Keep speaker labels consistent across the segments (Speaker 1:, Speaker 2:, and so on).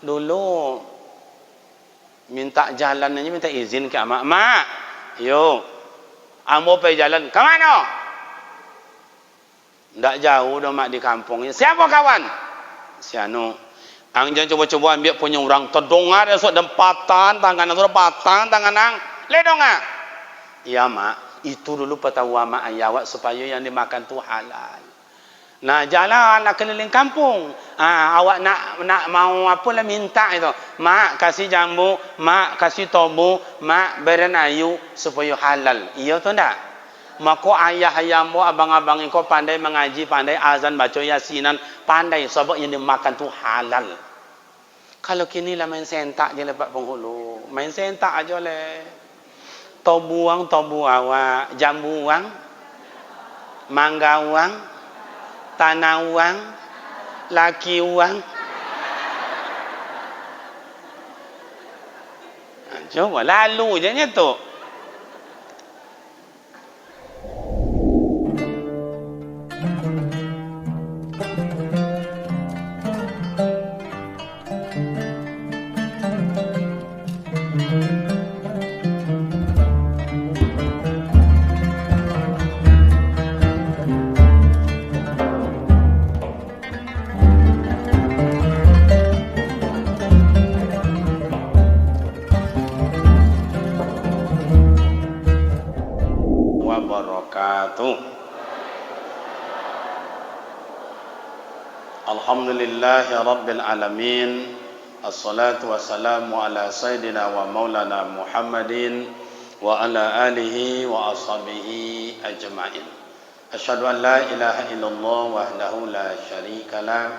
Speaker 1: Dulu minta jalan aja minta izin ke mak. Mak, yuk, ambo pergi jalan. Ke mana? Ndak jauh dah mak di kampung. Siapa kawan? Si anu. Ang jangan coba-coba ambil punya orang terdongar esok dan patah tangan sudah patah tangan ang. Ledonga. Iya mak, itu dulu petawa mak ayawak supaya yang dimakan tu halal. Nah jalan nak keliling kampung. Awak nak mau apa lah minta itu. Mak kasih jambu, mak kasih tobu, mak berenayu supaya halal. Iya tu ndak? Maka ayah-ayahmu, abang-abang kau pandai mengaji, pandai azan, baca yasinan, pandai sebab yang dimakan tu halal. Kalau kini lah main sentak je lepas penghulu. Main sentak aja le. Tobu awak, jambu wang, mangga wang, tanah wang, laki wang. Coba lalu je nya tu. Alhamdulillahi Rabbil Alamin. Assalatu wassalamu ala Sayyidina wa Maulana Muhammadin wa ala alihi wa ashabihi ajma'in. Asyhadu an la ilaha illallah wahdahu la syarika lah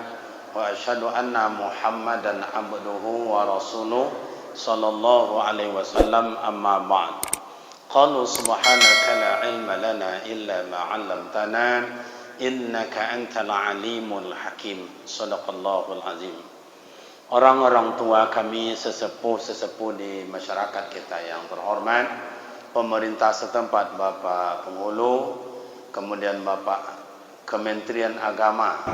Speaker 1: wa asyhadu anna Muhammadan abduhu wa rasuluh sallallahu alaihi wasallam, amma ba'd. Qalu subhanaka la ilma lana illa ma 'allamtana innaka antal alimul hakim. Shadaqallahul azim. Orang-orang tua kami, sesepuh-sesepuh di masyarakat kita yang terhormat, pemerintah setempat, Bapak Penghulu, kemudian Bapak Kementerian Agama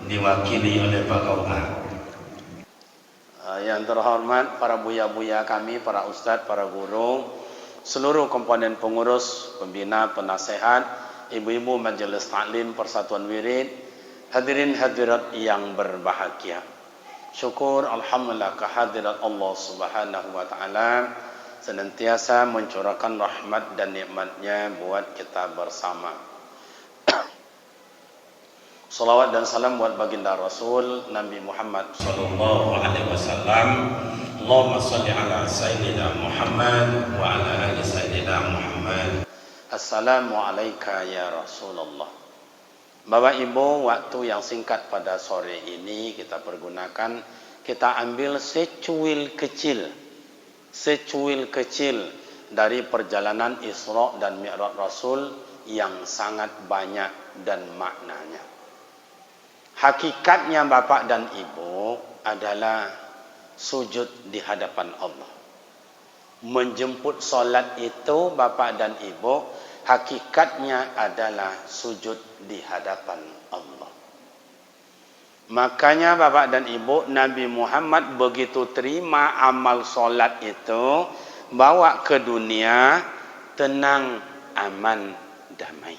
Speaker 1: diwakili oleh Pak Kaula. Yang terhormat para buya-buya kami, para ustadz, para guru, seluruh komponen pengurus, pembina, penasehat, ibu-ibu majelis taklim Persatuan Wirid, hadirin hadirat yang berbahagia. Syukur alhamdulillah kehadirat Allah Subhanahu wa taala senantiasa mencurahkan rahmat dan nikmatnya buat kita bersama. Salawat dan salam buat baginda Rasul Nabi Muhammad sallallahu alaihi wasallam. Allahumma shalli ala sayyidina Muhammad wa ala ali sayyidina Muhammad. Assalamualaikum ya Rasulullah. Bapak Ibu, waktu yang singkat pada sore ini kita pergunakan, kita ambil secuil kecil dari perjalanan Isra dan Mi'raj Rasul yang sangat banyak dan maknanya. Hakikatnya Bapak dan Ibu adalah sujud di hadapan Allah. Menjemput solat itu Bapak dan Ibu, hakikatnya adalah sujud di hadapan Allah. Makanya Bapak dan Ibu, Nabi Muhammad begitu terima amal solat itu, bawa ke dunia tenang, aman, damai.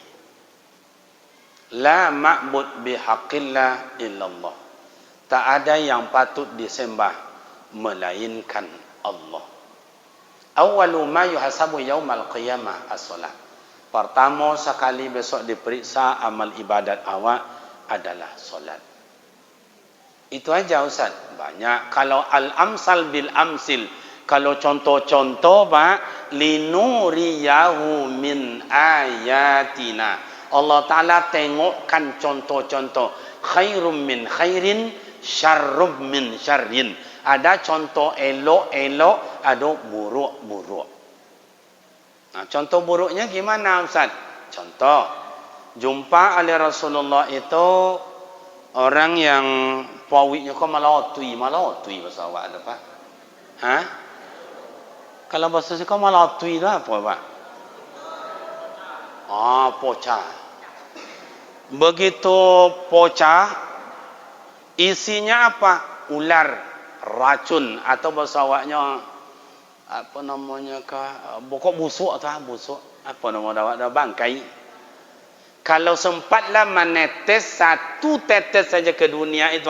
Speaker 1: La ma'bud bihaqqillah illallah. Tak ada yang patut disembah melainkan Allah. Awwalu ma yuhasabu yaumal qiyamah as-salat. Pertama sekali besok diperiksa amal ibadat awak adalah solat. Itu aja Ustaz. Banyak. Kalau al-amsal bil amsil, kalau contoh-contoh Pak, linuriyahu min ayatina. Allah Ta'ala tengokkan contoh-contoh. Khairum min khairin, syarrum min syarrin. Ada contoh elok-elok, ada buruk-buruk. Nah, contoh buruknya gimana Ustaz? Contoh, jumpa oleh Rasulullah itu orang yang pawiknya kok malatui bahasa awak ada Pak? Hah? Kalau bahasa saya kok malatui itu apa Pak? Pocah. Begitu pocah, isinya apa? Ular racun atau bahasa awaknya apa namanya pokok busuk tu busuk apa nama awak dah bangkai. Kalau sempatlah menetes satu tetes saja ke dunia itu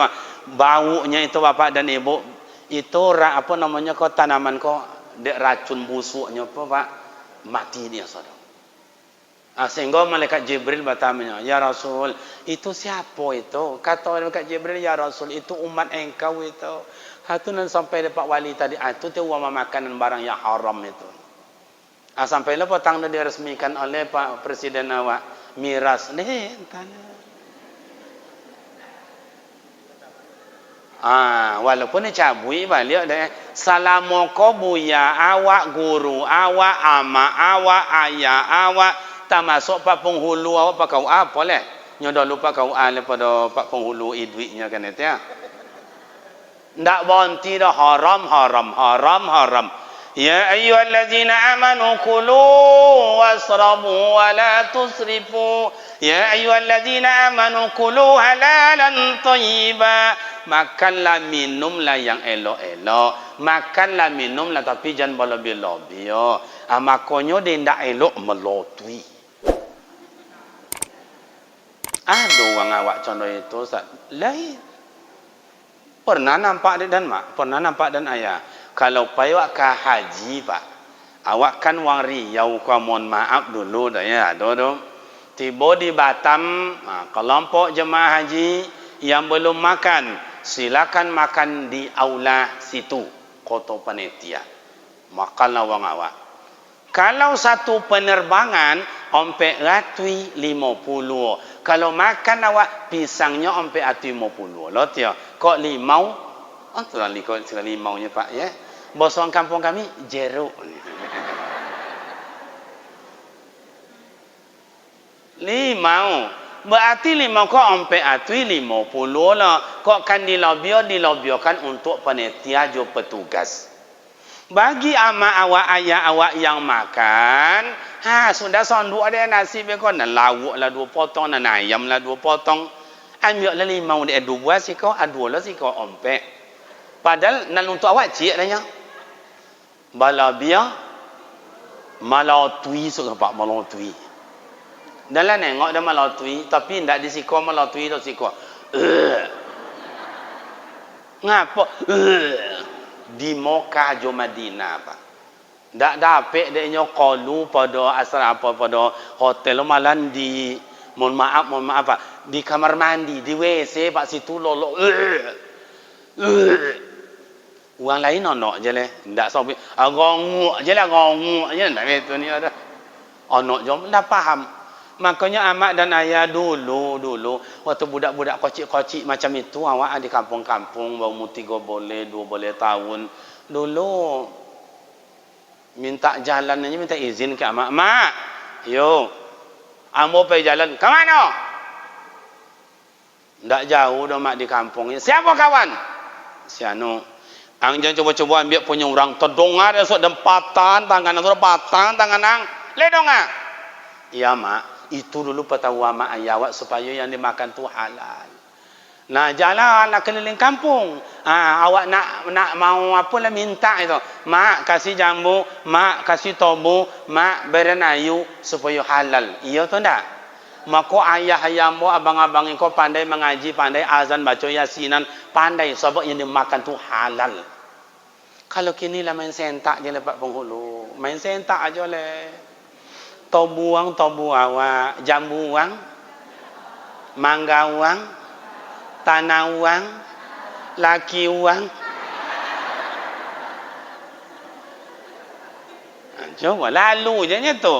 Speaker 1: baunya itu bapak dan ibu itu apa namanya tanaman dek racun busuknya apa pak mati dia saudara. Sehingga malaikat Jibril bertanya, ya Rasul, itu siapa itu? Kata malaikat Jibril, ya Rasul, itu umat engkau itu. Hatunan sampai dapat wali tadi, itu dia makanan barang yang haram itu. Sampailah petang dah diresmikan oleh Pak Presiden awak miras ni entahlah. Walaupun ni cabui balik dah. Salamoko buya awak guru awak ama awak ayah awak tak masuk pak penghulu awak pak kau apa leh nyodo lupa kau pada pak penghulu duitnya kan itu ya ndak bonti dah haram ya ayyuhallazina amanu kulu wasrabu wa la tusrifu ya ayyuhallazina amanu kulu halalan thayyiba makanlah minumlah yang elok-elok makanlah minumlah tapi jangan berlebih-lebih makonyo dia ndak elok melotui. Aduh wang awak contoh itu Ustaz. Lain. Pernah nampak dan mak, pernah nampak dan ayah. Kalau payah ke haji pak, awak kan wang Riau kau mohon maaf dulu dah ya, dodo. Tiba di Batam, kelompok jemaah haji yang belum makan, silakan makan di aula situ, kota panitia. Makanlah wang awak. Kalau satu penerbangan ompe ratui 50. Kalau makan awak pisangnya ompe atui 50. Lo tio, kok limau? Tu lah kok limaunya Pak ya. Bosong kampung kami jeruk. Limau. Berarti limau kok ompe atui 50 lah. Kok kan dilobiokan untuk panitia jo petugas. Bagi ama awak ayah awak yang makan, sudah sonduk ada nasi bekon, lauk lah 2 potong, ayam lah 2 potong. Ambil lah limau dia 2 siko, 2 lah siko ompe. Padahal nan untuk awak cik dah nya. Balabia malatui suka pak malatui. Dalam nengok dah malatui, tapi ndak disiko malatui dah siko. Ngapa? Di Mekah jo Madinah pak. Dak dapat dia nyo qalu pada asal apa pada hotel malan di mohon maaf pak di kamar mandi di WC pak situ lolok. Orang lain onok je leh. Ndak sampai ngonguk je lah ngonguk je ndak betu ni ada. Onok jom dah faham. Makanya amak dan ayah dulu waktu budak-budak kocik-kocik macam itu awak di kampung-kampung bau 3 boleh 2 boleh tahun dulu minta jalan aja minta izin ke amak. Mak, yo, ambo pergi jalan ke mana? Ndak jauh dah mak di kampungnya. Siapa kawan? Si anu. Ang jangan coba-coba ambil punya orang terdongar esok dan patan tangan ang. Le dongah. Iya mak. Itu dulu petawa mak ayah awak supaya yang dimakan tu halal. Nah jalan nak keliling kampung. Awak nak mau apa lah minta itu. Mak kasih jambu, mak kasih tobu, mak berenayu supaya halal. Iya tu ndak? Maka ayah-ayahmu, abang-abang kau pandai mengaji, pandai azan, baca yasinan, pandai sebab yang dimakan tu halal. Kalau kini lah main sentak je lepak penghulu. Main sentak aja le. Tobu awak, jambu wang, mangga wang, tanah wang, laki wang. Coba lalu je nya tu.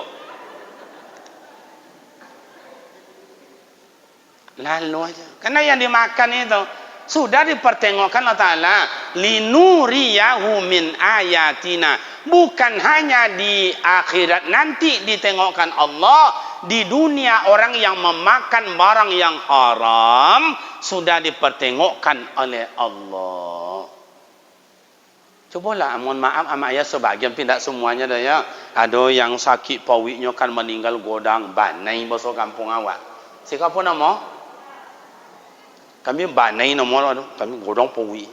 Speaker 1: Lalu aja. Karena yang dimakan itu sudah dipertengokkan Allah Ta'ala linuriyahu min ayatina. Bukan hanya di akhirat nanti ditengokkan Allah, di dunia orang yang memakan barang yang haram sudah dipertengokkan oleh Allah. Cobalah mohon maaf ama ayah sebagian tidak semuanya dah ya. Ada yang sakit pawiknya kan meninggal godang banai bahasa kampung awak. Siapa nama? Kami banai nama kami godang pawi.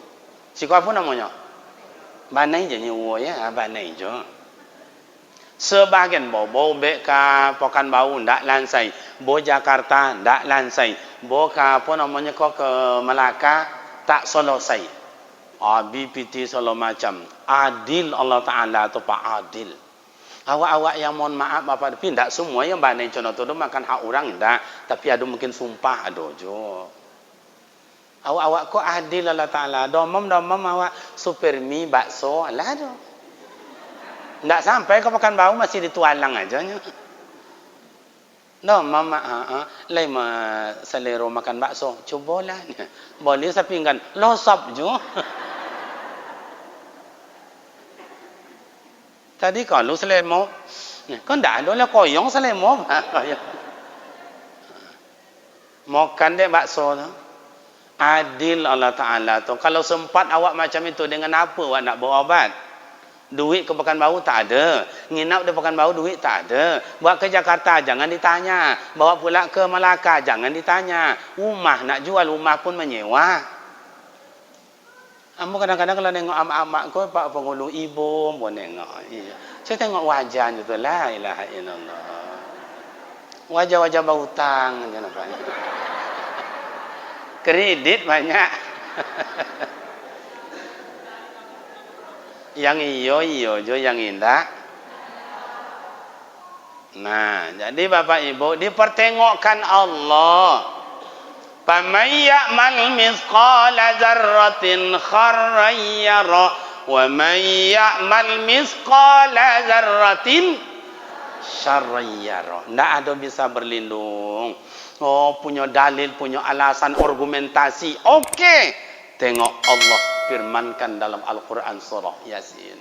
Speaker 1: Siku apa namanya? Banai je nyewa ya, banai je. Sebahagian bo beka Pekan Bau ndak lansai, bo Jakarta ndak lansai, bo ka apa namanya kok ke Melaka tak selesai. BPT segala macam. Adil Allah Taala tu Pak adil. Awak-awak yang mohon maaf apa tapi ndak semua yang banai contoh tu makan hak orang ndak, tapi ada mungkin sumpah ada jo. Awak-awak kok adil Allah Taala. Domam awak super mie bakso lah do. Ndak sampai ke Pekan Bau masih ditualang aja nya. No, mama lai selero makan bakso. Cubalah. Boleh saya pinggan losap jo. Tadi kalau selemo kan ndak ada lah koyong selemo. Makan dek bakso tu. Adil Allah Taala tu. Kalau sempat awak macam itu dengan apa awak nak berobat? Duit ke Pekan Bau tak ada. Nginap di Pekan Bau duit tak ada. Buat ke Jakarta jangan ditanya. Bawa pula ke Melaka jangan ditanya. Rumah nak jual, rumah pun menyewa. Ambo kadang-kadang kalau tengok amak-amak ko pak penghulu ibu pun tengok. Iya. Saya tengok wajahnya tu la ilaha illallah. Wajah-wajah berhutang macam apa. Kredit banyak. Yang iyo jo yang indah. Nah, jadi Bapak Ibu dipertengokkan Allah. Faman ya'mal mithqala dzarratin khairan yara wa man ya'mal mithqala dzarratin syarran yara. Ndak ada bisa berlindung. Oh, punya dalil, punya alasan, argumentasi. Okey. Tengok Allah firmankan dalam Al-Quran surah Yasin.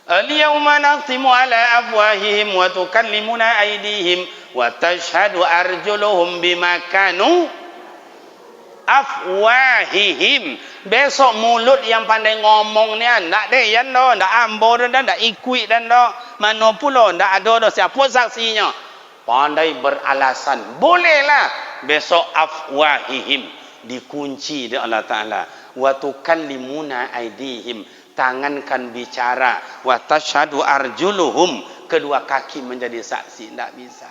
Speaker 1: Al-yawma nakhtimu ala afwahihim wa tukallimuna aydihim wa tashhadu arjuluhum bima kanu afwahihim. Besok mulut yang pandai ngomong ni ndak deh yan do, ndak ambo do, ndak ikut dan do. Mana pula ndak ada do siapa saksinya. Pandai beralasan. Bolehlah besok afwahihim dikunci oleh Allah Taala. Wa tukallimuna aydihim, tangan kan bicara, wa tashhadu arjuluhum, kedua kaki menjadi saksi. Tidak bisa.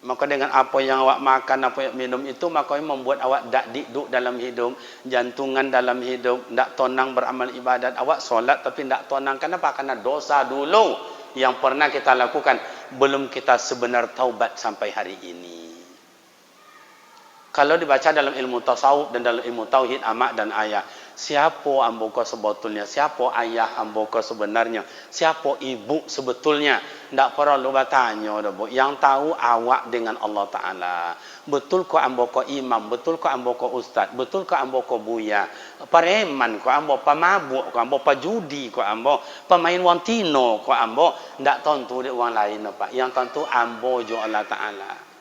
Speaker 1: Maka dengan apa yang awak makan, apa yang minum itu, maka membuat awak tak duduk dalam hidup, jantungan dalam hidup, tak tonang beramal ibadat. Awak solat tapi tak tonang. Kenapa? Karena dosa dulu yang pernah kita lakukan, belum kita sebenar taubat sampai hari ini. Kalau dibaca dalam ilmu tasawuf dan dalam ilmu tauhid amak dan ayah, siapa amboka sebetulnya, siapa ayah amboka sebenarnya, siapa ibu sebetulnya, ndak perlu bertanya dah bu. Yang tahu awak dengan Allah Taala. Betul ko amboka imam, betul ko amboka ustaz, betul ko amboka buya, pareman ko ambo, pemabuk ko ambo, pajudi ko ambo, pemain wantino ko ambo, ndak tentu dia orang lain pak. Yang tentu ambo jo Allah Taala.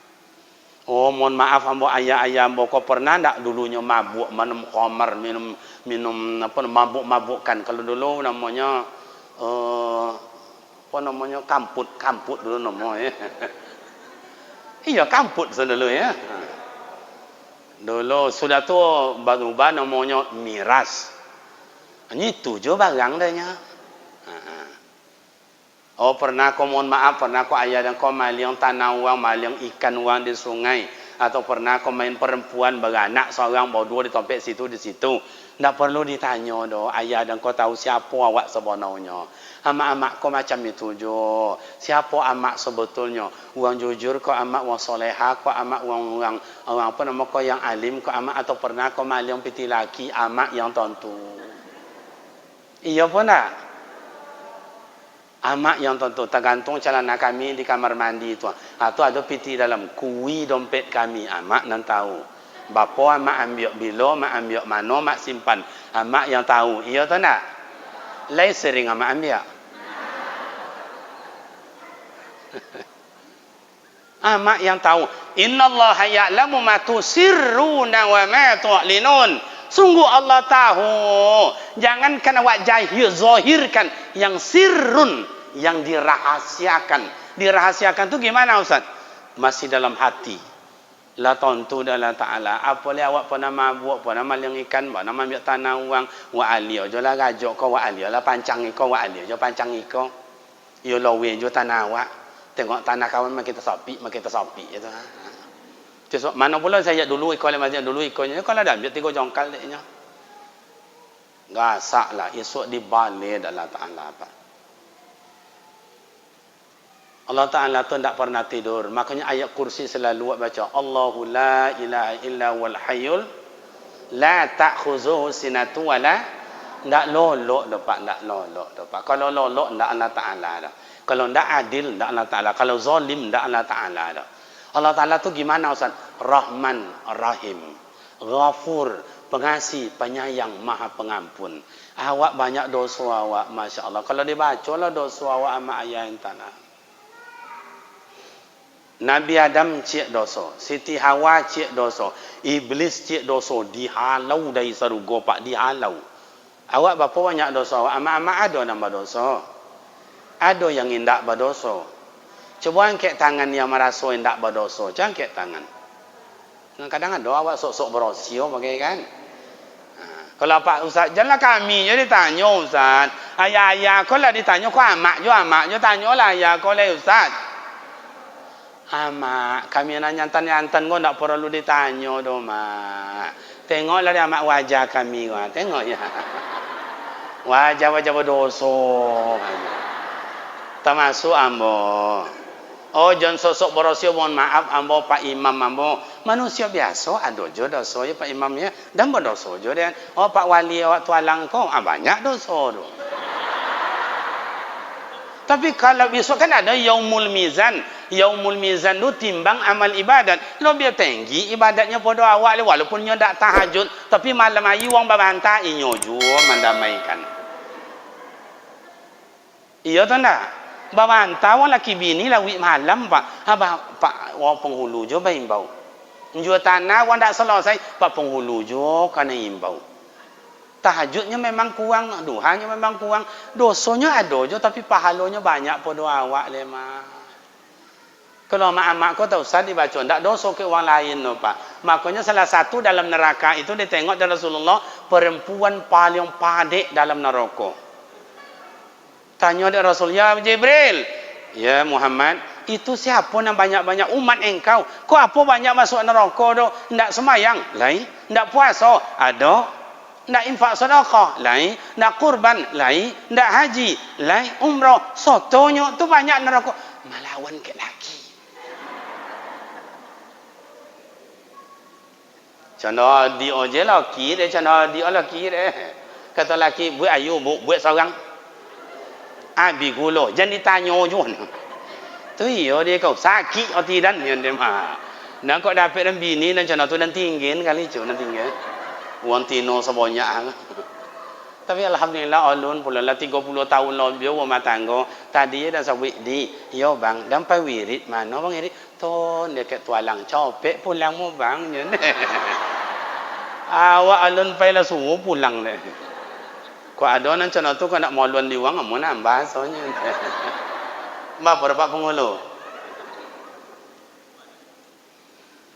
Speaker 1: Oh, mohon maaf ambo ayah-ayah ambo kau pernah ndak dulunya mabuk, minum khamar, minum apa mabuk-mabukkan. Kalau dulu namanya apa namanya kamput dulu namanya. Iya, kamput dulu ya. Dulu sudah tu berubah namanya miras. Ini tujuh barang dahnya. Oh, pernah kau mohon maaf, pernah kau ayah dan kau maliang tanah uang, maliang ikan uang di sungai, atau pernah kau main perempuan beranak seorang bawa dua di tempat situ di situ. Tak perlu ditanya doh, ayah dan kau tahu siapa awak sebenarnya. Amak-amak kau macam itu jo. Siapa amak sebetulnya? Uang jujur kau amak, uang soleha kau amak, uang apa nama kau yang alim kau amak, atau pernah kau maliang piti laki amak yang tentu. Iya pun tak? Amak yang tentu, tergantung celana kami di kamar mandi itu. Atau ada piti dalam kui dompet kami, amak nan tahu. Bapa amak ambil bilo, mak ambil mano, mak simpan. Amak yang tahu. Iya atau tak? Lai sering amak ambil. Amak yang tahu. Innallaha ya'lamu ma tusirruna wa ma tu'linun. Sungguh Allah tahu. Jangankan awak zahirkan yang sirrun, yang dirahasiakan. Dirahasiakan tu gimana Ustaz? Masih dalam hati. La tontu dah Allah Ta'ala. Apa le awak pernah mabuk, pernah maling ikan, pernah ambil tanah uang. Wa alia je lah gajok kau, wa alia lah pancang kau, wa alia je pancang kau. Yo lawe je tanah awak. Tengok tanah kawan makin tersapi, itu. Cuma mana pula saya dulu ikut masih dulu ikutnya. Kalau dah ambil 3 jongkal deknya. Gasak lah esok dibalik Allah Ta'ala apa. Allah Ta'ala tu tak pernah tidur. Makanya ayat kursi selalu baca. Allahu la ilaha illa wal hayyul la ta'khuzuhu sinatu wa la. Tak lolok dapat, tak lolok dapat. Kalau lolok tak Allah Ta'ala dah. Kalau tak adil tak Allah Ta'ala. Kalau zalim tak Allah Ta'ala dah. Allah Ta'ala tu gimana Ustaz? Rahman, Rahim, Ghafur, pengasih, penyayang, maha pengampun. Awak banyak dosa awak, Masya Allah. Kalau dibaca lah dosa awak sama ayat yang tanah. Nabi Adam cik dosa, Siti Hawa cik dosa, Iblis cik dosa, dihalau dari surga pak, dihalau. Awak berapa banyak dosa awak? Amak-amak ada nama dosa. Ada yang indak berdosa. Cuba angkat tangan yang merasa indak berdosa, jangan angkat tangan. Kadang ada awak sok-sok berosio bagai kan. Kalau Pak Ustaz, janganlah kami je ditanya Ustaz. Ayah-ayah kau lah ditanya, kau amak je tanyalah ayah kau lah Ustaz. Amak, kami nak nyantan-nyantan kau tak perlu ditanya doh mak. Tengoklah dia amak wajah kami kau, tengok ya. Wajah-wajah berdosa. Termasuk ambo. Oh, jangan sosok berosio, mohon maaf ambo Pak Imam ambo. Manusia biasa ada je dosa ya Pak Imamnya dan berdosa je dia. Oh Pak Wali awak tualang kau, banyak dosa tu. Tapi kalau besok kan ada yaumul mizan. Yaumul mizan tu timbang amal ibadat. Lebih tinggi ibadatnya pada awak walaupun nyo tak tahajud, tapi malam ayu wong babantah inyo juga mendamaikan. Iya tu ndak? Babantah wong laki bini lawi malam Pak. Pak wong penghulu je baimbau. Jual tanah wong tak selesai, Pak penghulu je kena imbau. Tahajudnya memang kurang, duhanya memang kurang, dosanya ada je tapi pahalanya banyak pada awak le mah. Kalau mak-mak kau tak usah dibaca, tak dosa ke orang lain no Pak. Makanya salah satu dalam neraka itu ditengok dari Rasulullah, perempuan paling padek dalam neraka. Tanya dari Rasul, ya Jibril, ya Muhammad, itu siapa yang banyak-banyak umat engkau? Kau apa banyak masuk neraka tu? Ndak semayang, lain. Ndak puasa, ada. Ndak infak sedekah, lain. Ndak kurban, lain. Ndak haji, lain. Umrah, sotonya tu banyak neraka. Melawan ke laki. Cana dia je laki dia, cana dia laki dia. Kata laki, buat ayu, buat seorang. Abi gulo, jangan ditanya je. Tu iyo dia kau sakit atau tidak ni dia mah. Nak kau dapat dan bini dan cana tu dan tinggi kali tu dan tinggi. Uang tino sebanyak. Tapi alhamdulillah alun pula lah 30 tahun lebih rumah tangga. Tadi dah sawit di, yo bang, dan pai wirid mana bang wirid? Ton dia kat tualang copek pulang mu bang je. Awak alun pai lah suruh pulang deh. Kau ada nan cana tu kau nak maluan di wang amun nambah soalnya. Berapa penghulu?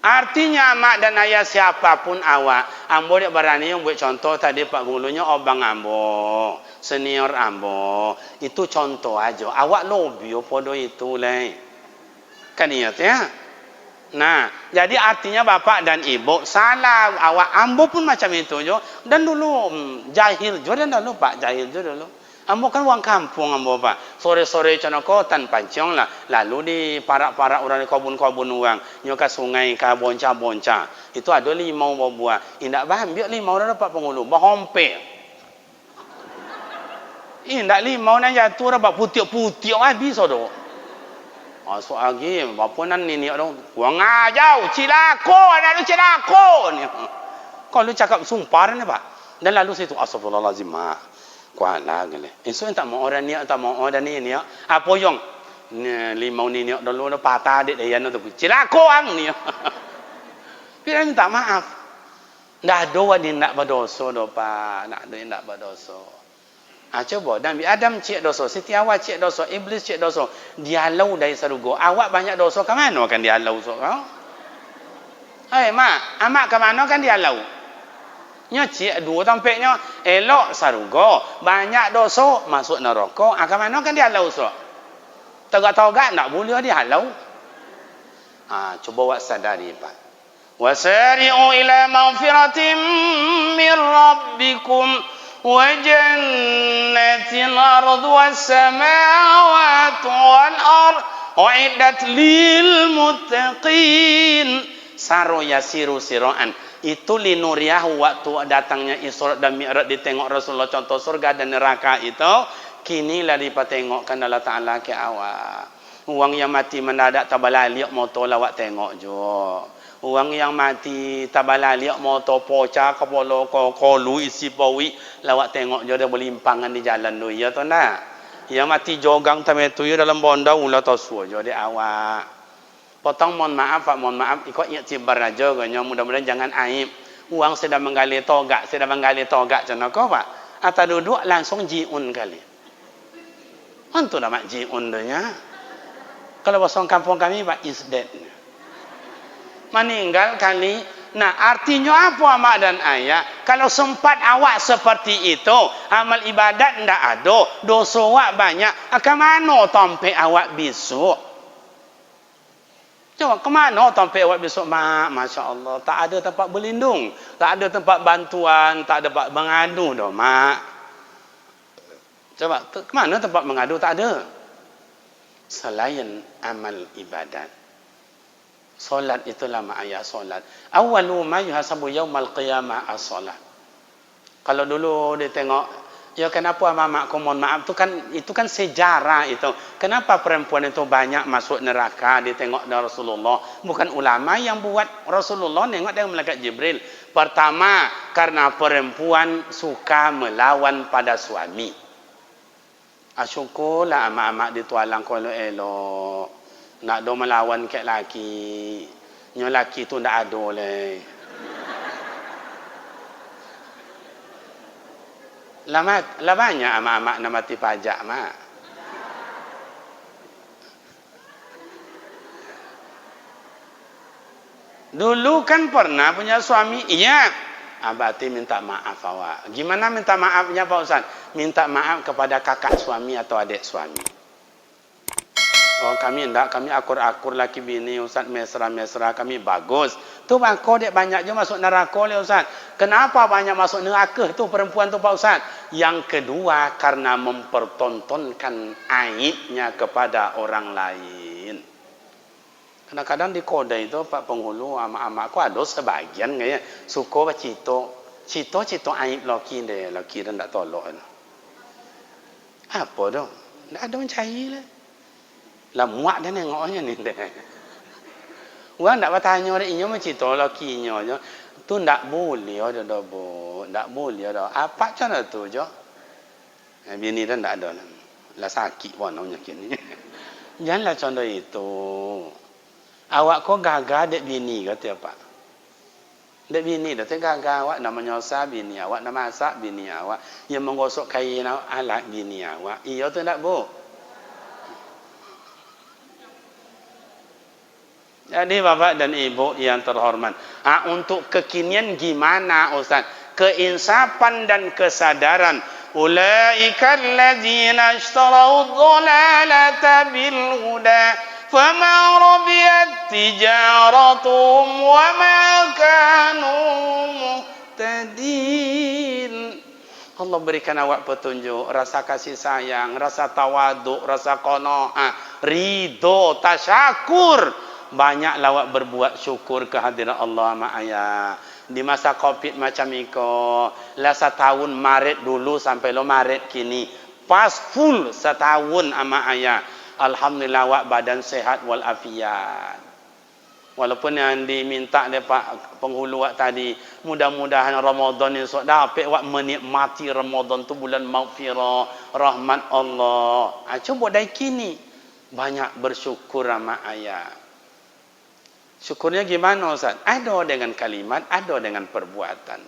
Speaker 1: Artinya mak dan ayah siapapun awak, ambo dia berani yang buat contoh tadi Pak Penghulunya obang ambo, senior ambo, itu contoh aja. Awak lobby podo itu leh, kan ingat ya? Nah, jadi artinya bapak dan ibu salah, awak ambo pun macam itu jo. Dan dulu jahil jo dan dulu Pak jahil jo dulu. Ambo kan uang kampung ambo Pak. Sore-sore cana kotan pancong lah. Lalu di parak-parak orang di kebun-kebun uang. Nyoka sungai ka bonca-bonca. Itu ada limau buah. Indak ambil limau dah Pak Penghulu. Bahompe. Indak limau na jatuh dah putih-putih habis tu. Masuk lagi, apa nan ni dong? Wang ajau, cilako, ada lu cilako ni. Kalau cakap sumpah ni Pak. Dan lalu saya tu astagfirullahalazim. Kuala gale. Esok tak mau orang ni, tak mau orang ni. Apa yang limau ni dulu dah patah dek dia tu. Cilako ang ni. Bila minta maaf. Dah doa ni nak berdosa do Pak, nak do nak berdosa. Coba Nabi Adam cik dosa, Siti Hawa cik dosa, Iblis cik dosa. Dia halau dari surga. Awak banyak dosa ke mana kan dia halau sok kau? mak, amak ke mana kan dia lau. Nya cik dua tampeknya elok sarugo, banyak dosa masuk neraka. Ke mana kan dia lau sok. Tegak-tegak nak boleh dia halau. Coba awak sadari Pak. Wasari'u ila maghfiratin min rabbikum wa jannatin arduha as-samawati wal ard uiddat lil muttaqin. Saro yasiru siraan. Itu linuriyahu waktu datangnya Isra dan Mi'raj ditengok Rasulullah contoh surga dan neraka itu. Kini lah dipatengokkan Allah Ta'ala ke awak. Orang yang mati mendadak tabalaliak motor lawak tengok jo. Orang yang mati tabalaliak motor poca kepala kolu isi pawi lawak tengok jo dia berlimpangan di jalan tu. Ya tu nak. Yang mati jogang tametu dalam bonda ulah tasua jo dia awak. Potong mohon maaf Pak, mohon maaf ikut iktibar aja ganya mudah-mudahan jangan aib. Uang sedang menggali togak macam kau Pak. Atau duduk langsung jiun kali. Antu nama jiun nya. Kalau bahasa kampung kami Pak is dead. Meninggal kali. Nah, artinya apa mak dan ayah? Kalau sempat awak seperti itu, amal ibadat ndak ada, dosa awak banyak, akan mana sampai awak besok? Coba ke mana sampai awak besok mak? Masya-Allah, tak ada tempat berlindung, tak ada tempat bantuan, tak ada tempat mengadu dah mak. Coba ke mana tempat mengadu? Tak ada. Selain amal ibadat. Solat itulah mak ayah solat. Awalu ma yuhasabu yaumal qiyamah as-solat. Kalau dulu dia tengok, ya kenapa mamak ku mohon maaf itu kan sejarah itu. Kenapa perempuan itu banyak masuk neraka ditengok dari Rasulullah? Bukan ulama yang buat, Rasulullah nengok dengan malaikat Jibril. Pertama, karena perempuan suka melawan pada suami. Syukurlah amak-amak ditualang kalau elok. Nak do melawan kat laki. Nyo laki tu ndak ada leh. Lah banyak amak-amak nak mati pajak mak. Dulu kan pernah punya suami, iya. Berarti minta maaf awak. Gimana minta maafnya Pak Ustaz? Minta maaf kepada kakak suami atau adik suami. Oh kami enggak, kami akur-akur laki bini Ustaz, mesra-mesra kami bagus. Tu bangko dek banyak je masuk neraka le Ustaz. Kenapa banyak masuk neraka tu perempuan tu Pak Ustaz? Yang kedua karena mempertontonkan aibnya kepada orang lain. Kadang-kadang di kodai itu Pak Penghulu amak-amak aku ada sebagian kaya suka baca cito aib laki dia, laki dia tak tolak. Apa dah? Tak ada mencari lah. Lah muak dah nengoknya ni deh. Orang tak bertanya dia inyo mencito lakinya je. Tu tak boleh dah bo. Tak boleh dah. Apa cara tu je? Bini dah tak ada lah. Lah sakit pun penyakit ni. Janganlah contoh itu. Awak kau gagal dek bini kata apa? Dek bini dah gagal awak nak menyosah bini awak, nak masak bini awak, yang menggosok kain alat bini awak. Iya tu tak bu? Jadi bapak dan ibu yang terhormat, untuk kekinian gimana Ustaz? Keinsapan dan kesadaran. Ulaika alladzina ishtarau dhalalata bil huda fama rabiyat tijaratuhum wa ma kanu muhtadin. Allah berikan awak petunjuk, rasa kasih sayang, rasa tawaduk, rasa qanaah, ridho, tasyakur. Banyak lawak berbuat syukur kehadiran Allah mak ayah. Di masa Covid macam iko, lah setahun Maret dulu sampai lo Maret kini, pas full setahun ama ayah. Alhamdulillah awak badan sehat walafiat. Walaupun yang diminta oleh Pak Penghulu awak tadi, mudah-mudahan Ramadan ini dapat awak menikmati Ramadan tu bulan maghfirah, rahmat Allah. Coba dari kini banyak bersyukur ama ayah. Syukurnya gimana Ustaz? Ada dengan kalimat, ada dengan perbuatan.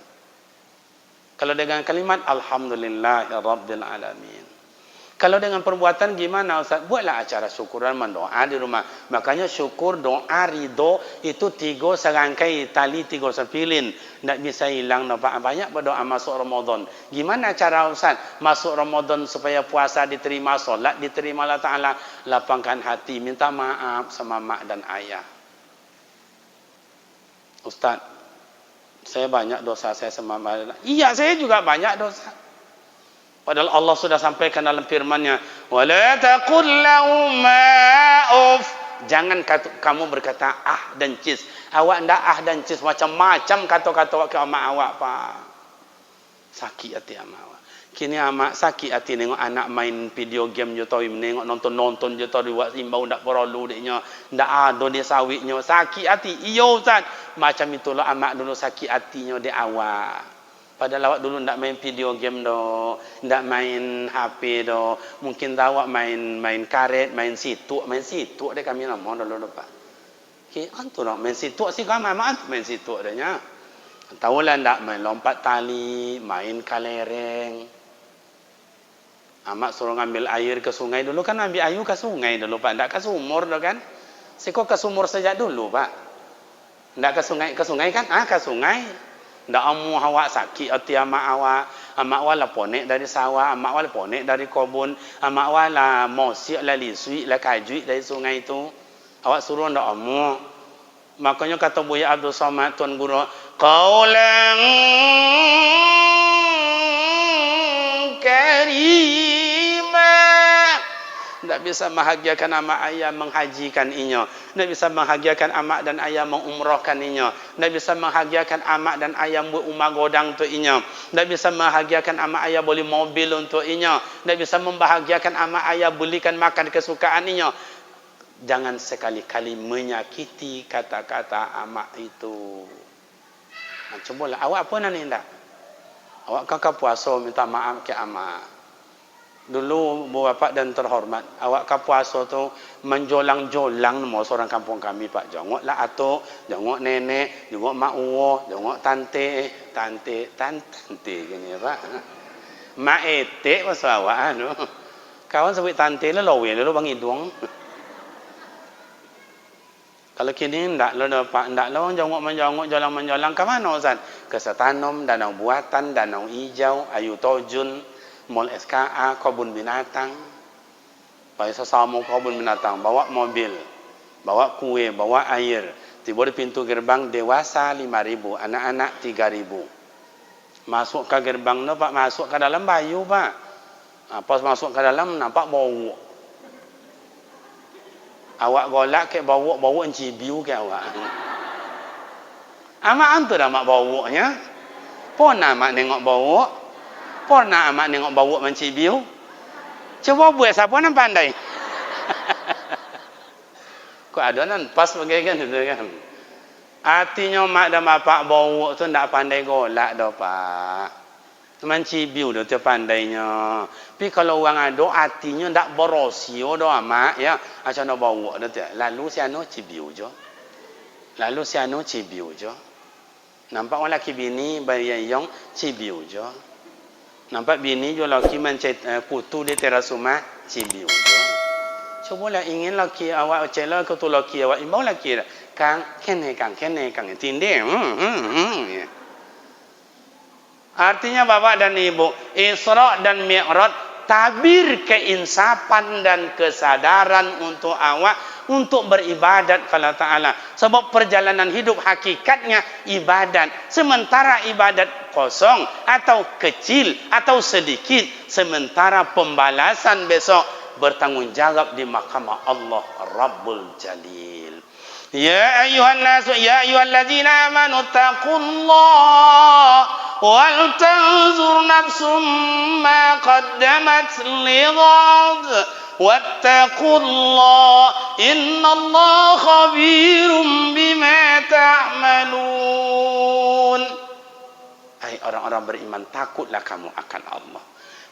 Speaker 1: Kalau dengan kalimat Alhamdulillahirabbil alamin. Kalau dengan perbuatan gimana Ustaz? Buatlah acara syukuran, mendoa di rumah. Makanya syukur, doa, ridho itu 3 serangkai tali 3 sepilin. Tak bisa hilang nampak banyak berdoa masuk Ramadan. Gimana cara Ustaz masuk Ramadan supaya puasa diterima, solat diterima Allah Ta'ala? Lapangkan hati, minta maaf sama mak dan ayah. Ustaz, saya banyak dosa saya sama mak dan ayah. Iya, saya juga banyak dosa. Padahal Allah sudah sampaikan dalam firman-Nya, "Wala taqul lahuma uff." Jangan kamu berkata ah dan cis. Awak ndak ah dan cis, macam-macam kata-kata awak ke amak awak, Pak. Sakit hati amak awak. Kini amak sakit hati nengok anak main video game je tau, nengok nonton-nonton je tau, buat simbau ndak perlu deknya, ndak ada dia sawitnya. Sakit hati. Iyo Ustaz. Macam itulah amak dulu sakit hatinya di awak. Padahal awak dulu ndak main video game do, ndak main HP do. Mungkin tahu awak main karet, main situ deh kami nama dulu Pak. Ki antu nak main situ sih kami main situ adanya. Tahu lah ndak main lompat tali, main kalereng. Amak suruh ngambil air ke sungai dulu kan, ambil air ke sungai dulu Pak, ndak ke sumur do kan. Siko ke sumur sejak dulu Pak. Ndak ke sungai kan? Ke sungai. Ndak amu awak sakit hati amak awak lah ponek dari sawah, amak awak lah ponek dari kebun, amak awak lah mosiak lah lisui lah kajuit dari sungai itu. Awak suruh ndak amu. Makanya kata Buya Abdul Somad Tuan Guru, qaulan karima. Tidak bisa membahagiakan amak ayah menghajikan inyo. Tidak bisa membahagiakan amak dan ayah mengumrahkan inyo. Tidak bisa membahagiakan amak dan ayah buat rumah godang untuk inyo. Tidak bisa membahagiakan amak ayah beli mobil untuk inyo. Tidak bisa membahagiakan amak ayah belikan makan kesukaan inyo. Jangan sekali-kali menyakiti kata-kata amak itu. Nah, cobalah awak apa nanti tak? Awak kakak puasa minta maaf ke amak. Dulu bapak dan terhormat, awak ke puasa tu menjolang-jolang nama seorang kampung kami Pak. Jongoklah atuk, jongok nenek, jongok mak uwo, jongok tante gini Pak. Mak etek pasal awak anu. Kawan sebut tante lah lawe lalu bang hidung. Kalau kini ndak lah Pak, ndak lah jongok menjongok, jolang-menjolang ke mana Ustaz? Ke Setanom, Danau Buatan, Danau Hijau, Ayu Tojun, Mall SKA, kebun binatang. Pai sesama kebun binatang, bawa mobil, bawa kue, bawa air. Tiba di pintu gerbang dewasa 5.000, anak-anak 3.000. Masuk ke gerbang no Pak, masuk ke dalam bayu Pak. Pas masuk ke dalam nampak bau. Awak golak ke bau encibiu ke awak. Amak antu dah mak baunya. Pona mak nengok bau. Pernah amak nengok bau mencibiu? Coba buat siapa nak pandai? Kok ada nan pas bagai kan itu kan? Artinya mak dan bapak bau tu ndak pandai golak dah Pak. Mencibiu dah tu pandainya. Tapi kalau orang ada artinya ndak berosio dah mak ya. Macam nak bau dah tu. Lalu siano cibiu je. Nampak orang laki bini bayang cibiu je. Nampak bini jo laki mencet kutu di teras rumah cibiu jo. Cobalah ingin laki awak cela ke tu laki awak imbau laki kang kene kang tinde. Artinya bapak dan ibu, Isra dan Mi'raj tabir keinsapan dan kesadaran untuk awak untuk beribadat kepada Ta'ala. Sebab perjalanan hidup hakikatnya ibadat. Sementara ibadat kosong atau kecil atau sedikit. Sementara pembalasan besok bertanggungjawab di mahkamah Allah Rabbul Jalil. Ya ayuhan nasu, ya ayuhalladzina amanu taqullah wal tanzur nafsum ma qaddamat lighad wattaqullah innallaha khabirum bima ta'malun. Hai orang-orang beriman, takutlah kamu akan Allah.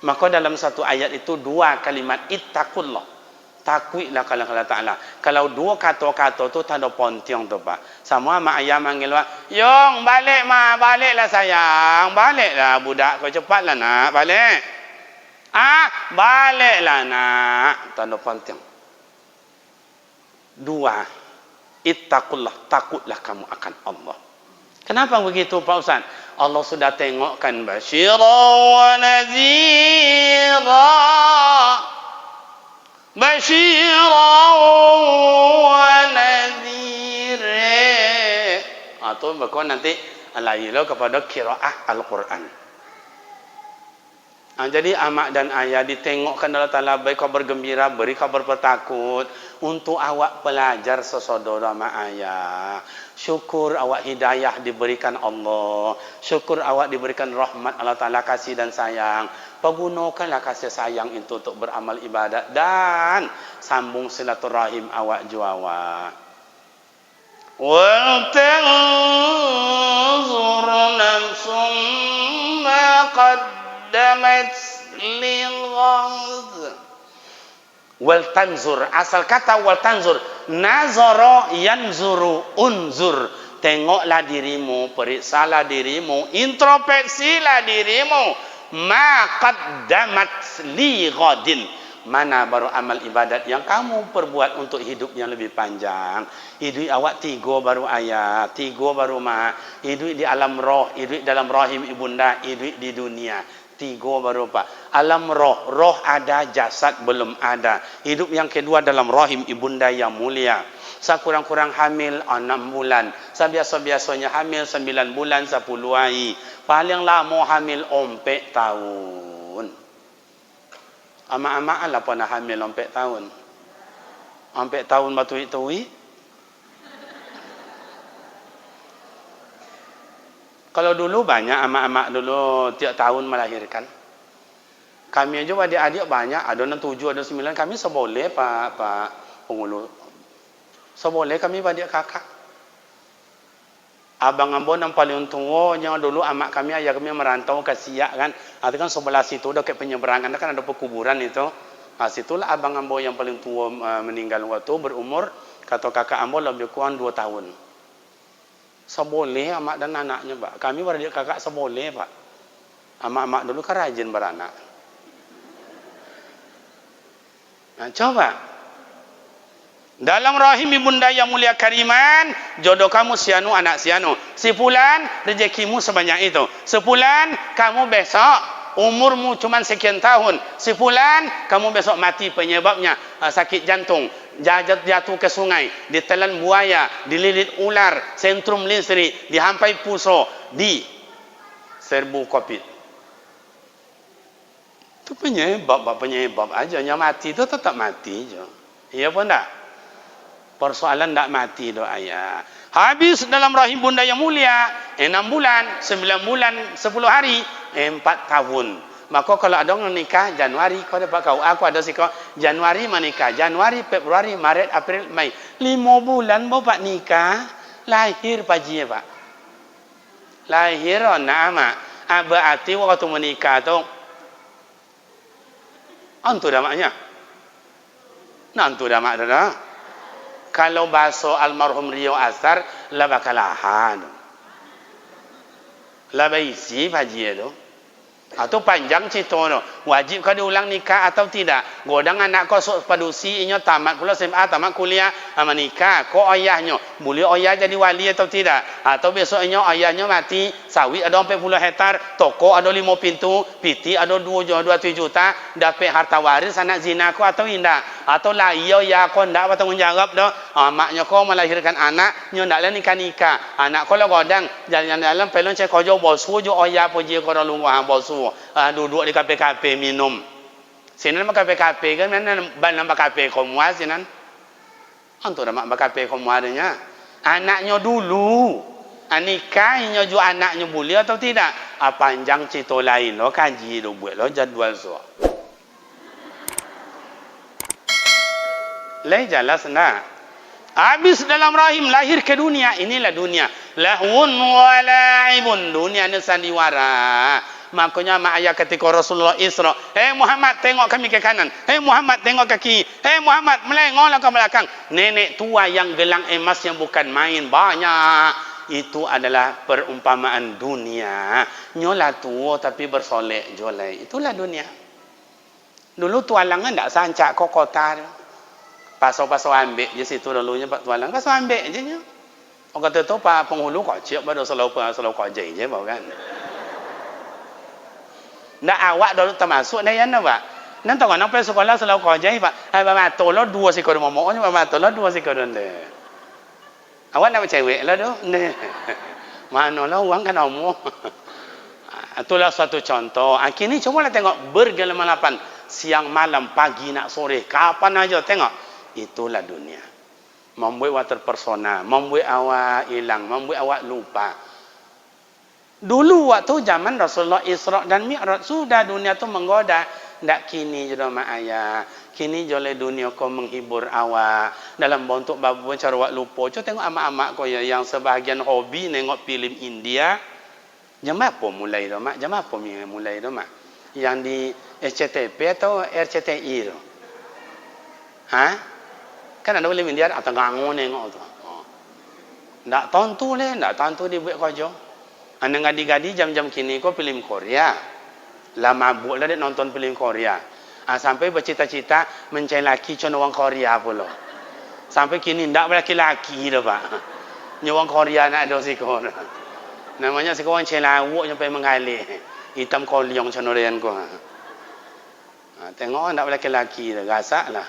Speaker 1: Maka dalam satu ayat itu 2 kalimat ittaqullah. Takutlah kalau Allah Ta'ala. Kalau 2 kata-kata tu tak ada pontiong tu Pak. Sama mak ayah manggil Pak, "Yong, balik ma, baliklah sayang. Baliklah budak kau cepatlah nak, balik." Baliklah nak. Tanda penting. 2. Ittaqullah, takutlah kamu akan Allah. Kenapa begitu Pak Ustaz? Allah sudah tengokkan basyira wa nadhira. Basyira wa nadhira. Atau bahkan nanti alailah kepada qiraah Al-Quran. Jadi amak dan ayah ditengokkan Allah Ta'ala baik kabar gembira, beri kabar bertakut untuk awak pelajar sesodora amak ayah. Syukur awak hidayah diberikan Allah. Syukur awak diberikan rahmat Allah Ta'ala kasih dan sayang. Pergunakanlah kasih sayang itu untuk beramal ibadat dan sambung silaturahim awak juawa. Wal tanzur nafsum ma qaddamat lil ghad. Wal tanzur, asal kata wal tanzur, nazara yanzuru unzur. Tengoklah dirimu, periksalah dirimu, introspeksilah dirimu. Ma qaddamat li ghadin. Mana baru amal ibadat yang kamu perbuat untuk hidup yang lebih panjang. Hidup awak 3 baru ayat, 3 baru mak. Hidup di alam roh, hidup dalam rahim ibunda, hidup di dunia. 3 baru pak. Alam roh, roh ada, jasad belum ada. Hidup yang kedua dalam rahim ibunda yang mulia. Sekurang-kurang hamil 6 bulan. Sebiasa-biasanya hamil 9 bulan 10 hari. Paling lama hamil 4 tahun. Amak-amak lah pernah hamil 4 tahun. 4 tahun batui-tui. Kalau dulu banyak amak-amak dulu tiap tahun melahirkan. Kami aja adik-adik banyak, ada 7, ada 9. Kami seboleh Pak Pengulu. Seboleh kami adik kakak. Abang ambon yang paling tua, yang dulu amak kami, ayah kami merantau ke Siak kan. Itu kan sebelah situ dekat penyeberangan kan ada pekuburan itu. Situlah abang ambon yang paling tua meninggal waktu berumur kata kakak ambon lebih kurang 2 tahun. Seboleh amak dan anaknya Pak. Kami beradik kakak seboleh Pak. Amak-amak dulu kan rajin beranak. Nah, coba. Dalam rahim ibunda yang mulia kariman, jodoh kamu sianu anak sianu. Sebulan rezekimu sebanyak itu. Sebulan kamu besok umurmu cuma sekian tahun. Sebulan kamu besok mati penyebabnya sakit jantung, jatuh ke sungai, ditelan buaya, dililit ular, sentrum listrik, dihampai puso, di serbu covid. Itu penyebab aja. Yang mati itu tetap mati je. Iya pun tak? Persoalan tak mati doa ayah. Habis dalam rahim bunda yang mulia 6 bulan, 9 bulan, 10 hari, 4 tahun. Maka kalau ada orang nikah Januari, kau dapat kau, aku ada sikap Januari menikah, Januari, Februari, Maret, April, Mei, 5 bulan bapak nikah, lahir paji Pak. Lahir nama. Berarti waktu menikah tu antu damaknya. Nantu damak dah. Kalau bahasa almarhum Rio Asar la bakalahan. La baisi haji itu. Atau panjang cerita tu. Wajib kau diulang nikah atau tidak? Godang anak kau sok padusi inyo tamat pula SMA, tamat kuliah, menikah. Kau ayahnya, boleh ayah jadi wali atau tidak? Atau besok inyo ayahnya mati, sawit ada 40 hektar, toko ada 5 pintu, piti ada 27 juta, dapat harta waris anak zina kau atau tidak? Atau lah iyo ya kau ndak bertanggung jawab dah. Maknya kau melahirkan anak, nyo ndak lah nikah. Anak kau lah godang jalan-jalan pelon cek kau jo bosu jo ayah puji kau orang luar bosu. Duduk di kafe-kafe minum. Sinan mak kafe-kafe kan mana ban kafe kau muas sinan. Antu mak kafe kau muadanya. Anaknya dulu. Nikahnya jo anaknya boleh atau tidak? Panjang cerita lain lo kaji lo buat lo jadual so. Lai jelas nah. Habis dalam rahim lahir ke dunia, inilah dunia. Lahun wa la'ibun, dunia ni sandiwara. Makanya mak ayah ketika Rasulullah Isra, "Hei Muhammad, tengok kami ke kanan. Hei Muhammad, tengok ke kiri. Hei Muhammad, melengoklah ke belakang." Nenek tua yang gelang emas yang bukan main banyak. Itu adalah perumpamaan dunia. Nyolah tua tapi bersolek jolai. Itulah dunia. Dulu tualang kan tak sancak kok kota tu. Pasal-pasal ambil je situ dulunya Pak tualang. Pasal ambil je nya. Orang kata tu Pak penghulu kok cik pada selalu kok je bau kan. Ndak awak dulu termasuk dah yan Pak. Nan tahu kan pergi sekolah selalu kok je Pak. Hai Pak tolong dua sikor momok ni Pak tolong dua sikor ni. Awak nak cewek lah tu. Manalah uang kan omong. Itulah satu contoh. Kini cobalah tengok bergelamapan siang malam pagi nak sore kapan aja tengok itulah dunia. Membuat awak terpersona, membuat awak hilang, membuat awak lupa. Dulu waktu zaman Rasulullah Isra dan Mi'raj sudah dunia tu menggoda. Ndak kini je mak ayah. Kini joleh dunia kau menghibur awak dalam bentuk babu cara awak lupa. Coba tengok amak-amak kau yang sebahagian hobi nengok filem India. Jam apa mulai tu mak? Jam apa mulai tu mak? Yang di SCTV atau RCTI tu? Ha? Kan ada filem India atau ngangon nengok tu. Ndak tonton leh, ndak tonton dibuat kerja. Anda gadi-gadi jam-jam kini kau filem Korea. Lama mabuk lah dia nonton filem Korea. Sampai bercita-cita mencari laki cuma orang Korea pula. Sampai kini ndak laki-laki dah Pak. Ni orang Korea nak ada siko. Namanya siko orang celawuk sampai mengalih. Hitam koliong cenorian ko. Tengok ndak laki-laki dah gasak lah.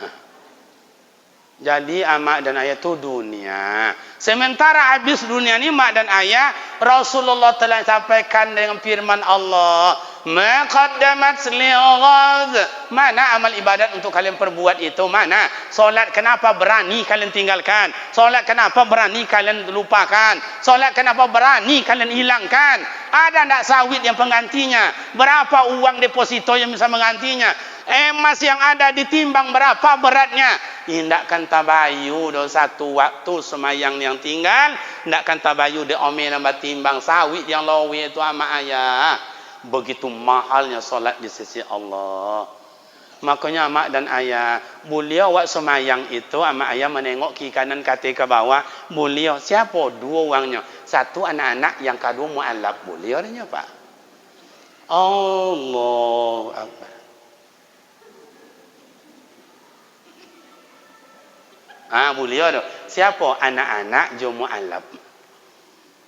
Speaker 1: Jadi mak dan ayah tu dunia. Sementara habis dunia ni mak dan ayah, Rasulullah telah sampaikan dengan firman Allah, "Ma qaddamat li'ghad." Mana amal ibadat untuk kalian perbuat itu? Mana? Solat kenapa berani kalian tinggalkan? Solat kenapa berani kalian lupakan? Solat kenapa berani kalian hilangkan? Ada ndak sawit yang penggantinya? Berapa uang deposito yang bisa menggantinya? Emas yang ada ditimbang berapa beratnya? Indakkan tabayu do satu waktu semayang yang tinggal, indakkan tabayu de omel nambah timbang sawit yang lawi itu ama ayah. Begitu mahalnya solat di sisi Allah. Makanya mak dan ayah, beliau waktu semayang itu ama ayah menengok kiri kanan kaki ke bawah. Beliau siapa? Dua orangnya. Satu anak-anak, yang kedua mu'alaf. Beliau nya Pak. Allahu Akbar. Beliau tu. Siapa? Anak-anak jo mu'alaf.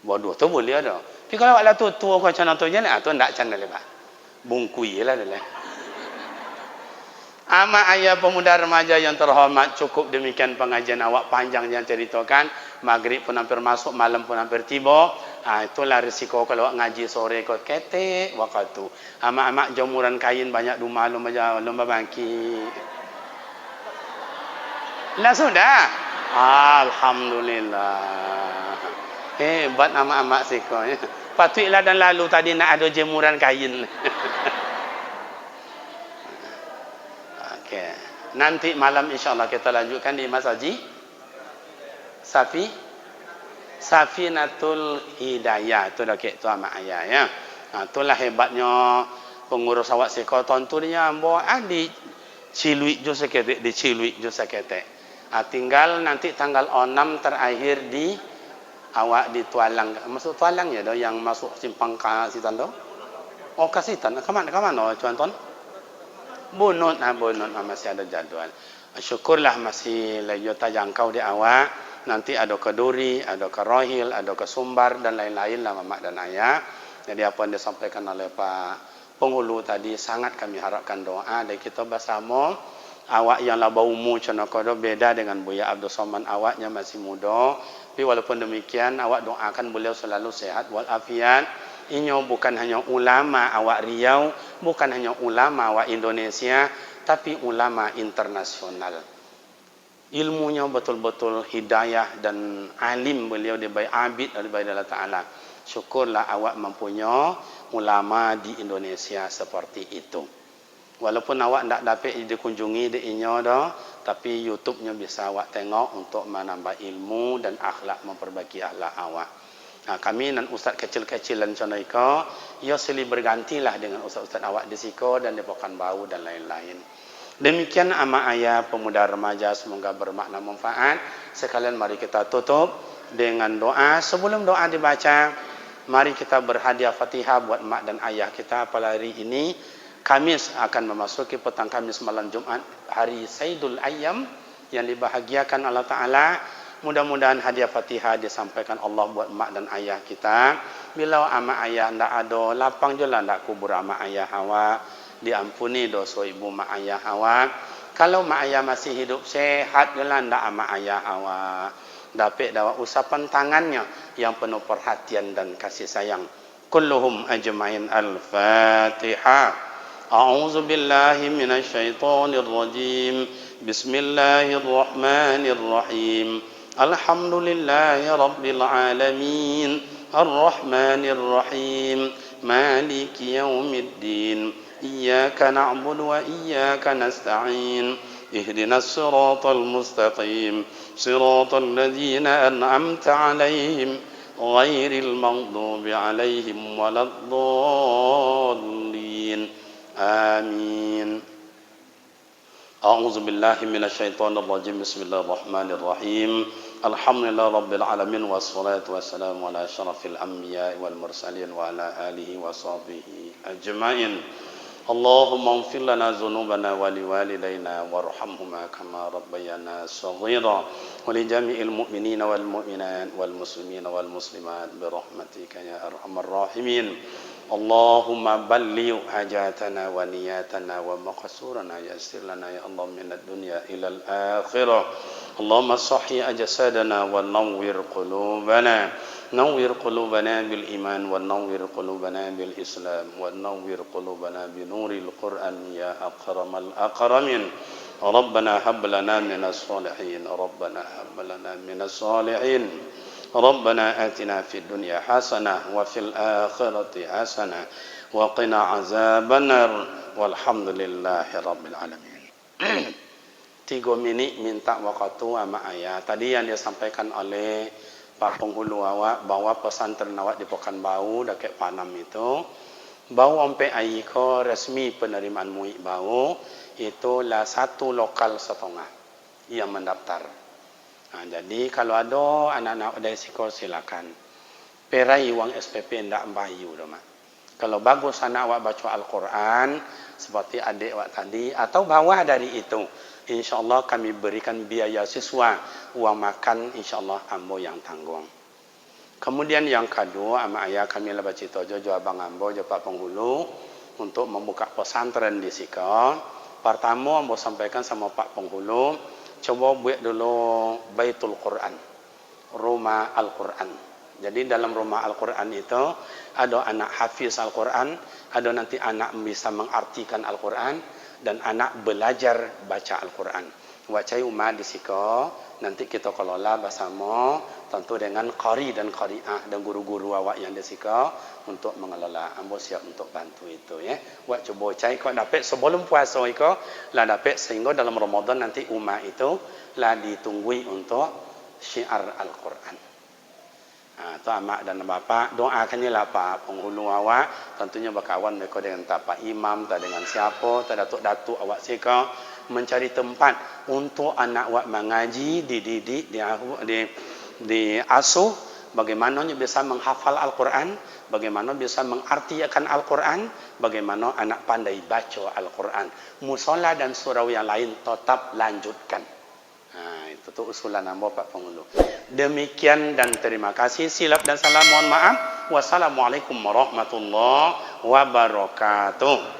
Speaker 1: Bodoh tu beliau tu. Tapi kalau awak lah tua kau macam tu je lah. Tu tak macam mana Pak. Bungkui lah dah. Ama ayah pemuda remaja yang terhormat, cukup demikian pengajian awak panjang yang ceritakan. Maghrib pun hampir masuk, malam pun hampir tiba. Itulah risiko kalau awak ngaji sore kau ketek waktu. Ama-ama jemuran kain banyak rumah lomba bangki. Lah sudah. Alhamdulillah. Hebat ama-ama siko ya. Patutlah dan lalu tadi nak ada jemuran kain. Okey. Nanti malam insya-Allah kita lanjutkan di Masjid Safinatul Hidayah. Itu dah tu ama ayah ya. Itulah hebatnya pengurus awak siko tontunnya ambo di Ciluik jo seketek di Ciluik jo seketek. Tinggal nanti tanggal 6 terakhir di awak di Tualang. Masuk Tualang ya doh yang masuk simpang Kasitan doh. Oh Kasitan. Ke mana cuan-tuan? Bunut masih ada jadual. Syukurlah masih lagi terjangkau di awak. Nanti ada ke Duri, ada ke Rohil, ada ke Sumbar dan lain-lain lah mak dan ayah. Jadi apa yang disampaikan oleh Pak Penghulu tadi sangat kami harapkan doa dari kita bersama. Awak yang laba umur cenaka beda dengan Buya Abdul Somad, awaknya masih muda. Tapi walaupun demikian awak doakan beliau selalu sehat walafiat. Inyo bukan hanya ulama awak Riau, bukan hanya ulama awak Indonesia, tapi ulama internasional. Ilmunya betul-betul hidayah dan alim beliau dibaik abid dari Allah Taala. Syukurlah awak mempunyai ulama di Indonesia seperti itu. Walaupun awak tidak dapat dikunjungi di inyo dah, tapi YouTube-nya bisa awak tengok untuk menambah ilmu dan akhlak, memperbaiki akhlak awak. Kami dan ustaz kecil-kecilan contoh iko, ia silih bergantilah dengan ustaz-ustaz awak di siko dan di Pekanbaru dan lain-lain. Demikian ama ayah pemuda remaja, semoga bermakna manfaat. Sekalian mari kita tutup dengan doa. Sebelum doa dibaca, mari kita berhadiah Fatihah buat mak dan ayah kita pada hari ini. Kamis akan memasuki petang Kamis malam Jumat, hari Sayyidul Ayyam yang dibahagiakan Allah Ta'ala. Mudah-mudahan hadiah Fatihah disampaikan Allah buat mak dan ayah kita. Bila ama ayah ndak ada, lapang je lah ndak kubur ama ayah awak. Diampuni dosa ibu mak ayah awak. Kalau mak ayah masih hidup sehat je lah ndak ama ayah awak. Dapat dapat usapan tangannya yang penuh perhatian dan kasih sayang. Kulluhum ajmain. Al-Fatihah. أعوذ بالله من الشيطان الرجيم بسم الله الرحمن الرحيم الحمد لله رب العالمين الرحمن الرحيم مالك يوم الدين إياك نعبد وإياك نستعين اهدنا الصراط المستقيم صراط الذين أنعمت عليهم غير المغضوب عليهم ولا الضالين آمين. أعوذ بالله من الشيطان الرجيم بسم الله الرحمن الرحيم الحمد لله رب العالمين والصلاة والسلام على أشرف الأنبياء والمرسلين وعلى آله وصحبه أجمعين. اللهم اغفر لنا ذنوبنا ولوالدينا وارحمهما كما ربيانا صغيرا ولجميع المؤمنين والمؤمنات والمسلمين والمسلمات برحمتك يا أرحم الراحمين. اللهم بلغ حاجاتنا ونياتنا ومقصورنا يسر لنا يا الله من الدنيا إلى الآخرة. اللهم صحي أجسادنا ونور قلوبنا نور قلوبنا بالإيمان ونور قلوبنا بالإسلام ونور قلوبنا بنور القرآن يا أكرم الأكرمين. ربنا هب لنا من الصالحين ربنا هب لنا من الصالحين ربنا آتنا في الدنيا حسنة وفي الآخرة حسنة وقنا عذاب النار والحمد لله رب العالمين. 3 minit minta waktu sama ayah. Tadi yang disampaikan oleh Pak Penghulu awak bahwa pesantren awak di Pekanbaru dekat Panam itu bau sampai aiko resmi penerimaan MUI bau itulah 1 lokal setengah yang mendaftar. Nah, jadi kalau ada anak-anak dari sekolah silakan. Perai uang SPP ndak bayu dah mak. Kalau bagus anak awak baca Al-Quran seperti adik awak tadi atau bawah dari itu, insyaallah kami berikan biaya siswa, uang makan insyaallah ambo yang tanggung. Kemudian yang kedua, ama ayah kami lepas cerita jojo abang ambo jo Pak Penghulu untuk membuka pesantren di Sika. Pertama ambo sampaikan sama Pak Penghulu, coba buat dulu Baitul Quran, rumah Al-Quran. Jadi dalam rumah Al-Quran itu ada anak hafiz Al-Quran, ada nanti anak bisa mengartikan Al-Quran, dan anak belajar baca Al-Quran. Wacai umat di Sika, nanti kita kelola bersama tentu dengan qari dan qari'ah dan guru-guru awak yang di Sika untuk mengelola. Ambo siap untuk bantu itu ya. Wak coba cai kau dapat sebelum puasa itu lah dapat sehingga dalam Ramadan nanti umat itu lah ditunggui untuk syiar Al-Quran. Tu amak dan bapa doakanlah Pak Penghulu awak, tentunya berkawan mereka dengan Pak Imam, tak dengan siapa, tak datuk-datuk awak Sika mencari tempat untuk anak awak mengaji, dididik, diasuh bagaimana bisa menghafal Al-Quran, bagaimana bisa mengartikan Al-Quran, bagaimana anak pandai baca Al-Quran. Musola dan surau yang lain tetap lanjutkan. Itu tuh usulan ambo Pak Penghulu. Demikian dan terima kasih. Silap dan salam mohon maaf. Wassalamualaikum warahmatullahi wabarakatuh.